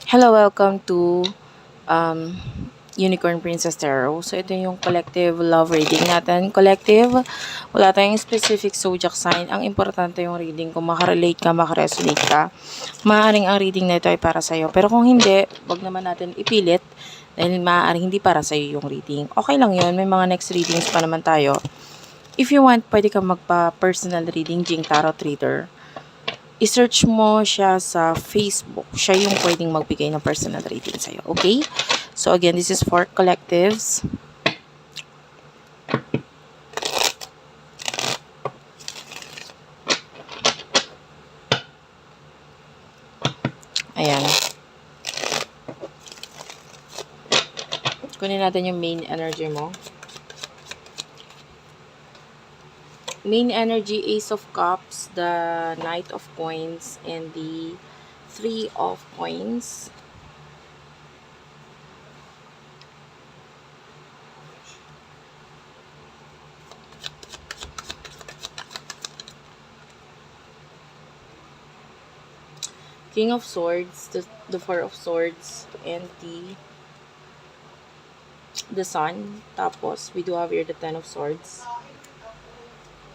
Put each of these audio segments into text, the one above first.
Hello, welcome to um, Unicorn Princess Tarot. So, ito yung collective love reading natin. Collective, wala tayong specific zodiac sign. Ang importante yung reading, kung makarelate ka, makaresonate ka, maaaring ang reading na ito ay para sa'yo. Pero kung hindi, wag naman natin ipilit dahil maaaring hindi para sa'yo yung reading. Okay lang yun, may mga next readings pa naman tayo. If you want, pwede kang magpa-personal reading, Jing Tarot Reader. I-search mo siya sa Facebook. Siya yung pwedeng magbigay ng personal rating sa'yo. Okay? So, again, this is for collectives. Ayan. Kunin natin yung main energy mo. Main energy, Ace of Cups, the Knight of Coins, and the Three of Coins. King of Swords, the Four of Swords, and the Sun. Tapos, we do have here the Ten of Swords.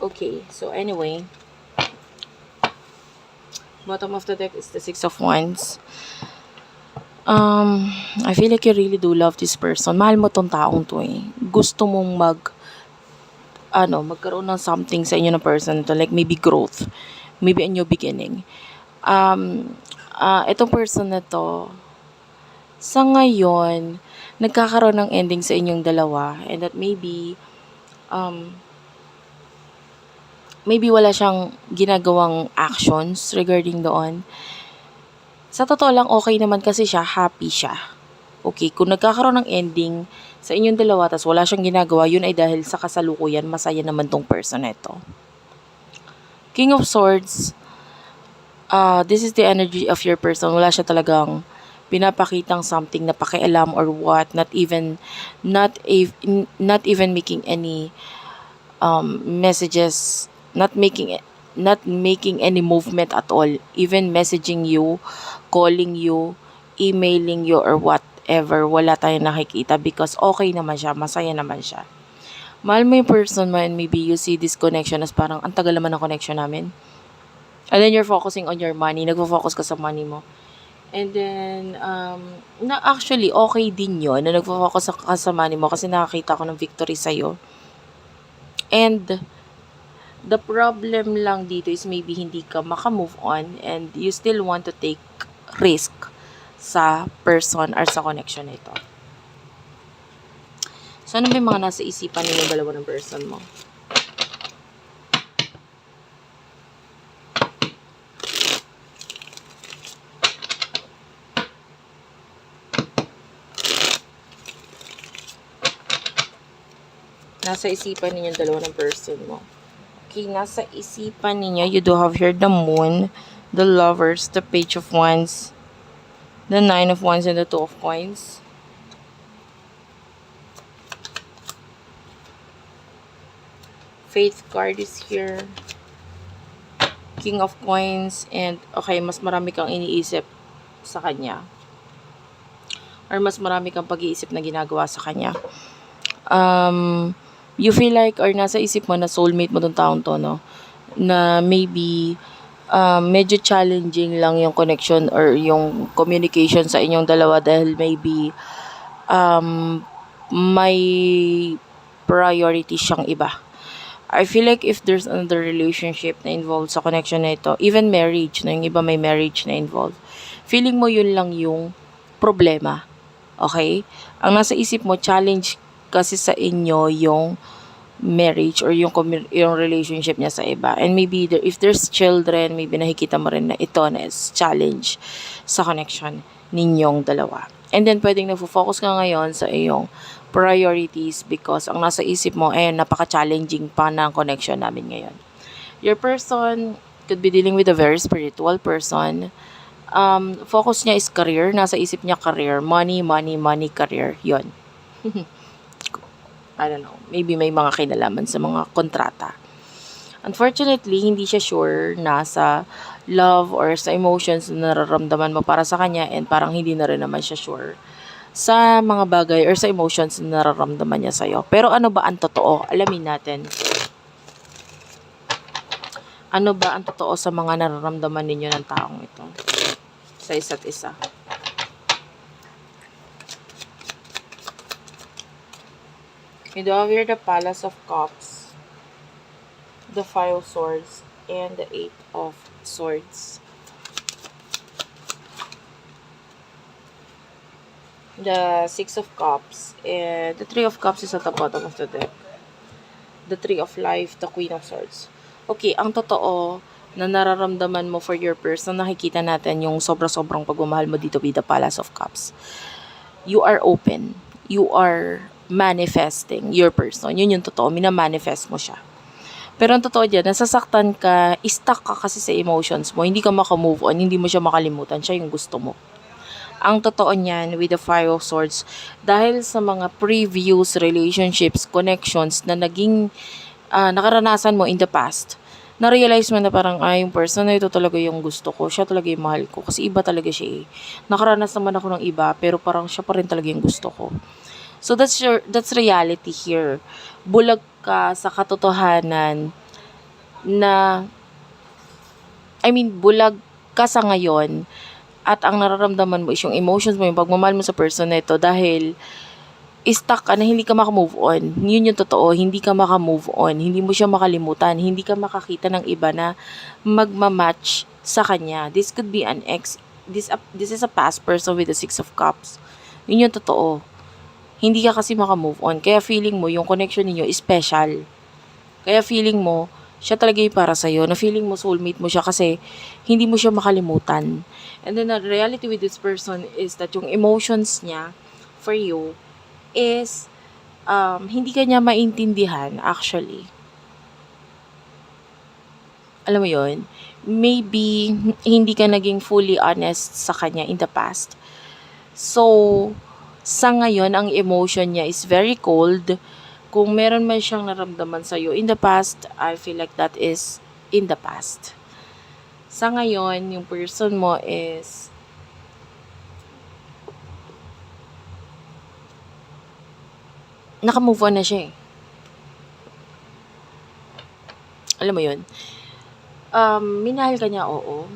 Okay, so anyway, bottom of the deck is the Six of Wands. I feel like you really do love this person. Mahal mo tong taong to eh. Gusto mong magkaroon ng something sa inyo na person to, like maybe growth, maybe a new beginning. Itong person na to, sa ngayon, nagkakaroon ng ending sa inyong dalawa, and that maybe wala siyang ginagawang actions regarding doon. Sa totoo lang, okay naman kasi siya, happy siya. Okay, kung nagkakaroon ng ending sa inyong dalawa, tas wala siyang ginagawa, yun ay dahil sa kasalukuyan, masaya naman tong person na ito. King of Swords, this is the energy of your person. Wala siya talagang pinapakitang something na pakialam or what, not even making any messages, not making any movement at all, even messaging you, calling you, emailing you, or whatever. Wala tayong nakikita because okay naman siya, masaya naman siya. Mahal mo yung person mo, and maybe you see this connection as parang ang tagal naman ng connection namin. And then you're focusing on your money, nagfo-focus ka sa money mo. And then, na actually, okay din yun na nagfo-focus ka sa money mo kasi nakakita ko ng victory sa'yo. And the problem lang dito is maybe hindi ka maka-move on and you still want to take risk sa person or sa connection na ito. So, ano ba yung mga nasa isipan ninyo dalawa ng person mo? Nasa isipan ninyo dalawa ng person mo. Okay, nasa isipan ninyo, you do have here the Moon, the Lovers, the Page of Wands, the Nine of Wands, and the Two of Coins. Faith card is here. King of Coins, and okay, mas marami kang iniisip sa kanya. Or mas marami kang pag-iisip na ginagawa sa kanya. You feel like, or nasa isip mo na soulmate mo tong taong to, no? Na maybe, medyo challenging lang yung connection or yung communication sa inyong dalawa dahil maybe, may priority siyang iba. I feel like if there's another relationship na involved sa connection na ito, even marriage, na yung iba may marriage na involved, feeling mo yun lang yung problema. Okay? Ang nasa isip mo, challenge kasi sa inyo yung marriage or yung relationship niya sa iba. And maybe if there's children, maybe nakikita mo rin na ito na is challenge sa connection ninyong dalawa. And then pwedeng nagfo-focus ka ngayon sa iyong priorities because ang nasa isip mo ay napaka-challenging pa ng connection namin ngayon. Your person could be dealing with a very spiritual person. Focus niya is career. Nasa isip niya career. Money, career. Yon. I don't know, maybe may mga kinalaman sa mga kontrata. Unfortunately, hindi siya sure na sa love or sa emotions na nararamdaman mo para sa kanya, and parang hindi na rin naman siya sure sa mga bagay or sa emotions na nararamdaman niya sa'yo. Pero ano ba ang totoo? Alamin natin. Ano ba ang totoo sa mga nararamdaman ninyo ng taong ito sa isa't isa? You do have here the Palace of Cups, the Five of Swords, and the Eight of Swords. The Six of Cups, and the Three of Cups is at the bottom of the deck. The Three of Life, the Queen of Swords. Okay, ang totoo na nararamdaman mo for your person, nakikita natin yung sobra-sobrang pagmamahal mo dito with the Palace of Cups. You are open. You are manifesting your person. Yun yung totoo. Minamanifest mo siya. Pero ang totoo dyan, nasasaktan ka, stuck ka kasi sa emotions mo, hindi ka makamove on, hindi mo siya makalimutan, siya yung gusto mo. Ang totoo niyan with the Five of Swords, dahil sa mga previous relationships, connections na naging nakaranasan mo in the past, na-realize mo na parang, yung person na ito talaga yung gusto ko, siya talaga yung mahal ko, kasi iba talaga siya eh. Nakaranas naman ako ng iba, pero parang siya pa rin talaga yung gusto ko. So that's reality here. Bulag ka sa katotohanan na, bulag ka sa ngayon, at ang nararamdaman mo is yung emotions mo, yung pagmamahal mo sa person na ito, dahil stuck ka na hindi ka makamove on. Yun yung totoo, hindi ka makamove on, hindi mo siya makalimutan, hindi ka makakita ng iba na magmamatch sa kanya. This could be an ex, this is a past person with the Six of Cups. Yun yung totoo. Hindi ka kasi makamove on, kaya feeling mo yung connection niyo is special. Kaya feeling mo, siya talaga yung para sa'yo, na feeling mo soulmate mo siya kasi hindi mo siya makalimutan. And then the reality with this person is that yung emotions niya for you is hindi ka niya maintindihan actually. Alam mo yun? Maybe hindi ka naging fully honest sa kanya in the past. So, sa ngayon, ang emotion niya is very cold. Kung meron man siyang naramdaman sa'yo in the past, I feel like that is in the past. Sa ngayon, yung person mo is nakamove on na siya eh. Alam mo yun? Minahal ka niya, oo.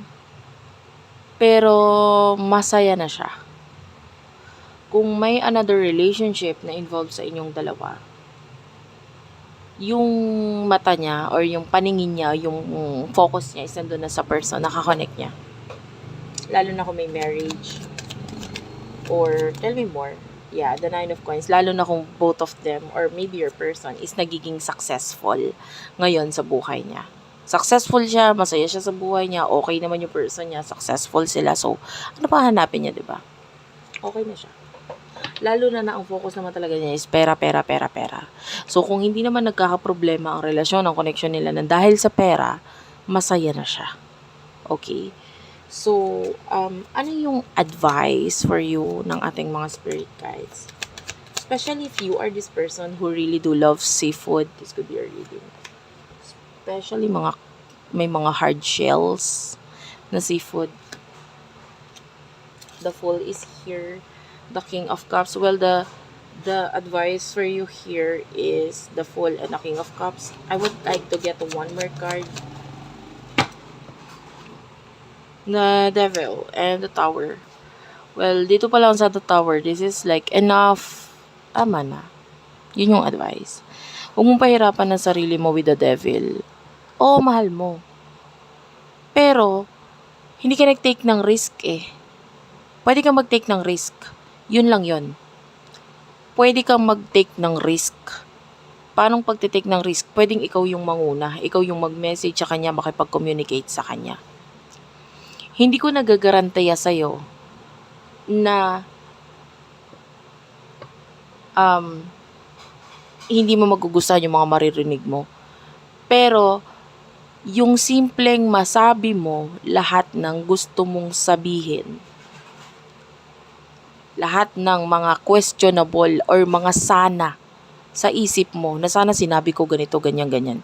Pero masaya na siya. Kung may another relationship na involved sa inyong dalawa, yung mata niya or yung paningin niya, yung focus niya is nandun na sa person, nakakonect niya. Lalo na kung may marriage. Or, tell me more. Yeah, the Nine of Coins. Lalo na kung both of them or maybe your person is nagiging successful ngayon sa buhay niya. Successful siya, masaya siya sa buhay niya, okay naman yung person niya, successful sila. So, ano pa hanapin niya, diba? Okay na siya. Lalo na ang focus naman talaga niya is pera, pera, pera, pera. So, kung hindi naman nagkakaproblema ang relasyon, ang connection nila na dahil sa pera, masaya na siya. Okay? So, ano yung advice for you ng ating mga spirit guides? Especially if you are this person who really do love seafood, this could be a reading. Especially may mga hard shells na seafood. The Fool is here. The King of Cups. Well, the advice for you here is the Fool and the King of Cups. I would like to get one more card. The Devil and the Tower. Well, dito pa lang sa the Tower, this is like enough. Tama na. Yun yung advice. Huwag mong pahirapan ang sarili mo with the Devil. Oo, mahal mo. Pero, hindi ka nag-take ng risk eh. Pwede kang mag-take ng risk. Yun lang yun. Pwede kang mag-take ng risk. Paanong pag-take ng risk? Pwedeng ikaw yung manguna. Ikaw yung mag-message sa kanya, makipag-communicate sa kanya. Hindi ko nagagaranteya sa'yo na hindi mo magugustuhan yung mga maririnig mo. Pero, yung simpleng masabi mo lahat ng gusto mong sabihin, lahat ng mga questionable or mga sana sa isip mo, na sana sinabi ko ganito, ganyan, ganyan.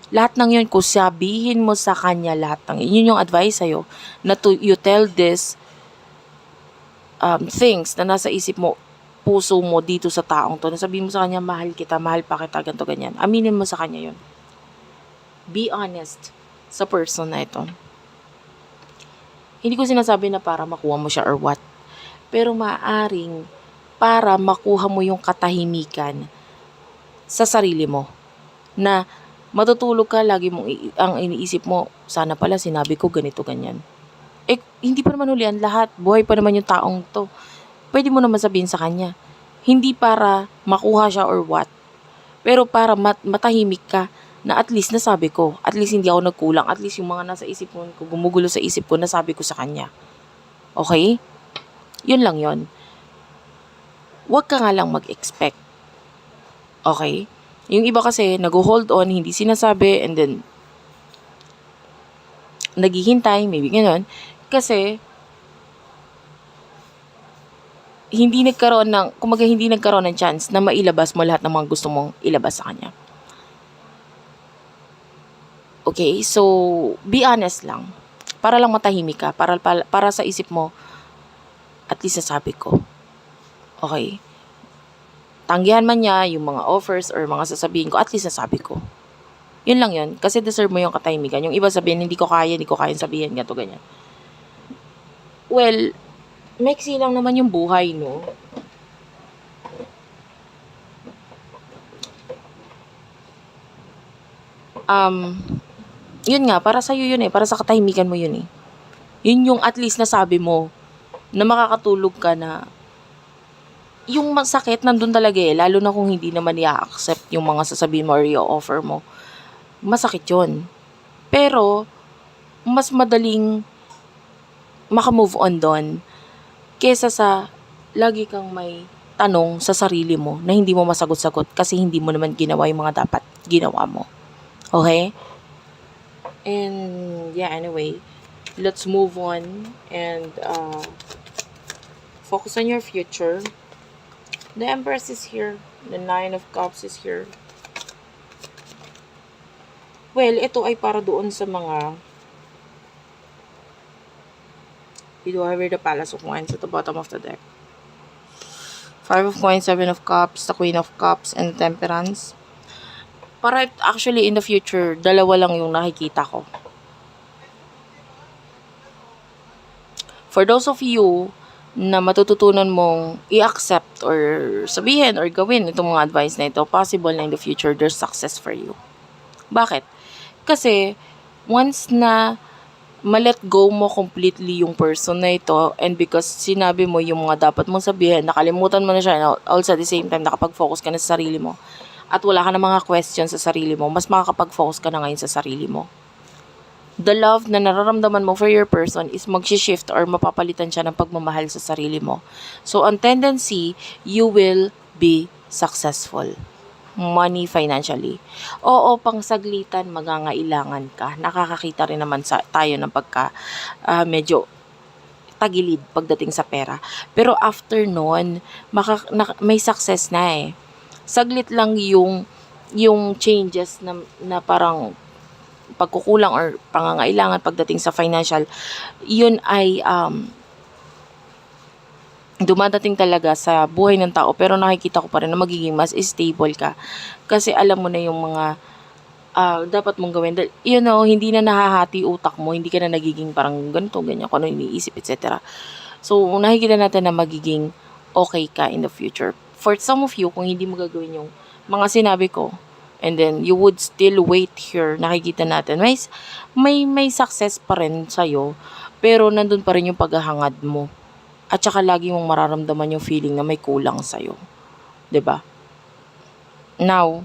Lahat ng yun, kung sabihin mo sa kanya lahat ng yun yung advice sa'yo, na you tell this things na nasa isip mo, puso mo dito sa taong to, na sabihin mo sa kanya, mahal kita, mahal pa kita, ganito, ganyan. Aminin mo sa kanya yun. Be honest sa person na ito. Hindi ko sinasabi na para makuha mo siya or what. Pero maaring para makuha mo yung katahimikan sa sarili mo. Na matutulog ka, lagi mong ang iniisip mo, sana pala sinabi ko ganito, ganyan. Hindi pa naman hulihan lahat. Buhay pa naman yung taong to. Pwede mo naman sabihin sa kanya. Hindi para makuha siya or what. Pero para matahimik ka na at least nasabi ko. At least hindi ako nagkulang. At least yung mga nasa isip ko, gumugulo sa isip ko, nasabi ko sa kanya. Okay? Yun lang yun. Huwag ka nga lang mag-expect. Okay? Yung iba kasi, nag-hold on, hindi sinasabi, and then, naghihintay, maybe gano'n. Kasi, hindi nagkaroon ng chance na mailabas mo lahat ng mga gusto mong ilabas sa kanya. Okay? So, be honest lang. Para lang matahimik ka. Para sa isip mo, at least nasabi ko. Okay? Tanggihan man niya yung mga offers or mga sasabihin ko, at least nasabi ko. Yun lang yun. Kasi deserve mo yung katahimikan. Yung iba sabihin, hindi ko kaya sabihin, ganito, ganyan. Well, maiksi lang naman yung buhay, no? Yun nga, para sa'yo yun para sa katahimikan mo yun Yun yung at least nasabi mo, na makakatulog ka na, yung masakit nandun talaga lalo na kung hindi naman i-accept yung mga sasabihin mo or i-offer mo. Masakit yun. Pero, mas madaling maka-move on doon kesa sa lagi kang may tanong sa sarili mo na hindi mo masagot-sagot kasi hindi mo naman ginawa yung mga dapat ginawa mo. Okay? And, yeah, anyway, let's move on and focus on your future. The Empress is here. The Nine of Cups is here. Well, ito ay para doon sa mga you do have the Palace of Wands at the bottom of the deck. Five of Coins, Seven of Cups, the Queen of Cups, and Temperance. Para actually in the future, dalawa lang yung nakikita ko. For those of you na matututunan mong i-accept or sabihin or gawin itong mga advice na ito, possible na in the future, there's success for you. Bakit? Kasi, once na ma-let go mo completely yung person na ito, and because sinabi mo yung mga dapat mong sabihin, nakalimutan mo na siya, and also at the same time, nakapag-focus ka na sa sarili mo, at wala ka na mga questions sa sarili mo, mas makakapag-focus ka na ngayon sa sarili mo. The love na nararamdaman mo for your person is mag-shift or mapapalitan siya ng pagmamahal sa sarili mo. So, on tendency, you will be successful. Money, financially. Oo, pang saglitan, magangailangan ka. Nakakakita rin naman tayo ng medyo tagilid pagdating sa pera. Pero after nun, may success na Saglit lang yung changes na parang pagkukulang or pangangailangan pagdating sa financial, yun ay dumadating talaga sa buhay ng tao, pero nakikita ko pa rin na magiging mas stable ka kasi alam mo na yung mga dapat mong gawin. Hindi na nahahati utak mo, hindi ka na nagiging parang ganito, ganyan, kung ano iniisip, etc. So, nakikita natin na magiging okay ka in the future. For some of you, kung hindi mo gagawin yung mga sinabi ko, and then you would still wait here, nakikita natin, may success pa rin sa'yo, pero nandun pa rin yung paghahangad mo. At saka lagi mong mararamdaman yung feeling na may kulang sa'yo. 'Di ba? Now,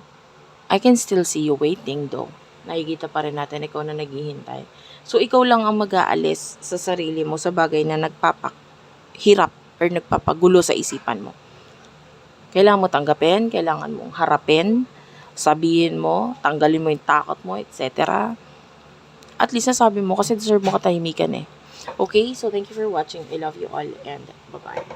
I can still see you waiting though. Nakikita pa rin natin ikaw na naghihintay. So, ikaw lang ang mag-aalis sa sarili mo sa bagay na nagpapahirap or nagpapagulo sa isipan mo. Kailangan mo tanggapin, kailangan mong harapin, sabihin mo, tanggalin mo yung takot mo, etc. At least nasabi mo kasi deserve mo katahimikan Okay, so thank you for watching. I love you all and bye-bye.